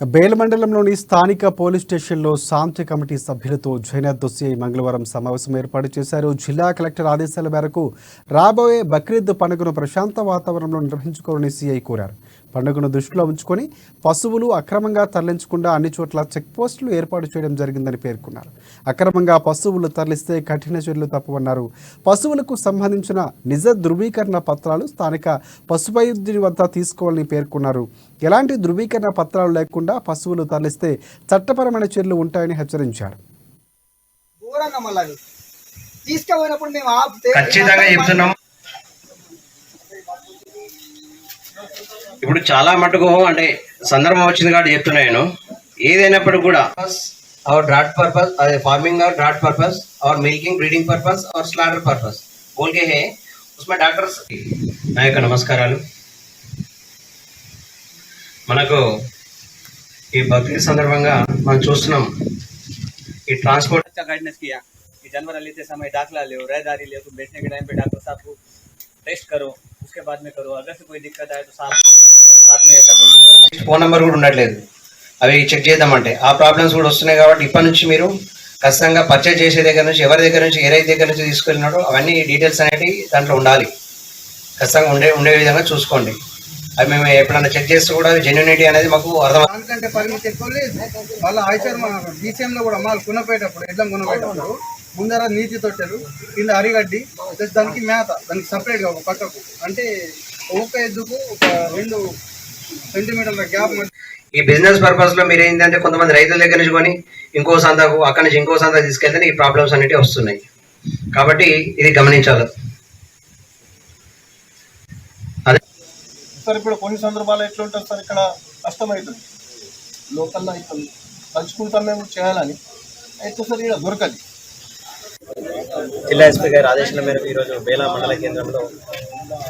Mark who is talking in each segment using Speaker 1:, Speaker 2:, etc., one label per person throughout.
Speaker 1: Bale మండలంలోని స్థానిక police స్టేషన్లో శాంతి కమిటీ సభ్యులతో జైనత్ దోసిఐ మంగళవారం సమావేశం ఏర్పాటు చేశారు. జిల్లా కలెక్టర్ ఆదేశాల మేరకు రాబోయే బక్రీద్ పండుగను ప్రశాంత వాతావరణంలో నిర్వహించుకోవాలని సీఐ కోరారు. పండుగను దృష్టిలో ఉంచుకొని పశువులు అక్రమంగా తరలించకుండా అన్ని చోట్ల చెక్పోస్టులు ఏర్పాటు చేయడం జరిగిందని పేర్కొన్నారు. అక్రమంగా పశువులు తరలిస్తే కఠిన చర్యలు తప్పవన్నారు. పశువులకు సంబంధించిన నిజ ధృవీకరణ పత్రాలు స్థానిక పశువైద్యుని వద్ద తీసుకోవాలని పేర్కొన్నారు. ఎలాంటి ధృవీకరణ పత్రాలు లేకుండా పశువులు తరలిస్తే చట్టపరమైన చర్యలు ఉంటాయని హెచ్చరించారు.
Speaker 2: ఇప్పుడు చాలా మటుకు అంటే సందర్భం వచ్చింది కాబట్టి చెప్తున్నాను. ఏదైనప్పుడు కూడా అవర్ ड्राट पर्पस फार्मिंग और ड्राट पर्पस और मिल्किंग ब्रीडिंग पर्पस और स्लॉटर पर्पस बोल के है उसमें डॉक्टर्स నా యొక్క నమస్కారాలు. మనకు ఈ బక్రీద్ సందర్భంగా మనం చూస్తున్నాం ఈ ट्रांसपोर्ट
Speaker 3: अच्छा गाइडेंस किया कि जानवर लेते समय दाखला लो, रहदारी ले, तो बैठने के टाइम पे डॉक्टर साहब को टेस्ट करो, उसके बाद में करो. अगर से कोई दिक्कत आए तो साथ में करो.
Speaker 2: ఫోన్ నెంబర్ కూడా ఉండట్లేదు, అవి చెక్ చేద్దామంటే ఆ ప్రాబ్లమ్స్ కూడా వస్తున్నాయి. కాబట్టి ఇప్పటి నుంచి మీరు ఖచ్చితంగా పర్చేజ్ చేసే దగ్గర నుంచి ఎవరి దగ్గర నుంచి ఏ రైతు దగ్గర నుంచి తీసుకెళ్ళినాడో అవన్నీ డీటెయిల్స్ అనేవి దాంట్లో ఉండాలి. ఖచ్చితంగా ఉండే విధంగా చూసుకోండి. అవి మేము ఎప్పుడన్నా చెక్ చేస్తే కూడా జెన్యూనిటీ అనేది మాకు అర్థం.
Speaker 4: దానికంటే పరిమితి ఎక్కువ లేదు. వాళ్ళ ఆచారం డీసీఎంలో కూడా మాలు కొనపోయేటప్పుడు ఎడ్లం కొనపోయేటప్పుడు ముందర నీటి తొట్టెలు కింద అరిగడ్డి ప్లస్ దానికి మేత, దానికి సపరేట్గా ఒక పక్కకు అంటే ఒక ఎద్దుకు ఒక 2 సెంటీమీటర్ల గ్యాప్.
Speaker 2: ఈ బిజినెస్ పర్పస్ లో మీరు ఏంటంటే కొంతమంది రైతుల దగ్గర నుంచి కొని ఇంకో సంతకు అక్కడి నుంచి ఇంకో సంతకు తీసుకెళ్తే ఈ ప్రాబ్లమ్స్ అనేవి వస్తున్నాయి. కాబట్టి ఇది గమనించాలి. అదే
Speaker 5: సార్ ఇప్పుడు కొన్ని సందర్భాలు ఎట్లా ఉంటుంది సార్, ఇక్కడ కష్టమవుతుంది, లోకల్లో అవుతుంది, పంచుకుంటాం మేము చేయాలని అయితే సార్ ఇక్కడ దొరకదు.
Speaker 6: జిల్లా ఎస్పీ గారి ఆదేశాల మేరకు ఈరోజు బేలా మండల కేంద్రంలో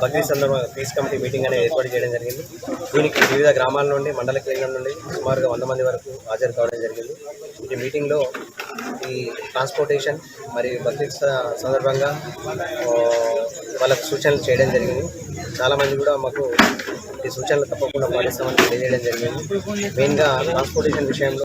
Speaker 6: బక్రీద్ సందర్భంగా పీస్ కమిటీ మీటింగ్ అనేది ఏర్పాటు చేయడం జరిగింది. దీనికి వివిధ గ్రామాల నుండి మండల కేంద్రం నుండి సుమారుగా 100 మంది వరకు హాజరు కావడం జరిగింది. ఈ మీటింగ్లో ఈ ట్రాన్స్పోర్టేషన్ మరియు బక్రీద్ సందర్భంగా వాళ్ళకు సూచనలు చేయడం జరిగింది. చాలామంది కూడా మాకు ఈ సూచనలు తప్పకుండా పాటిస్తామని తెలియజేయడం జరిగింది. మెయిన్గా ట్రాన్స్పోర్టేషన్ విషయంలో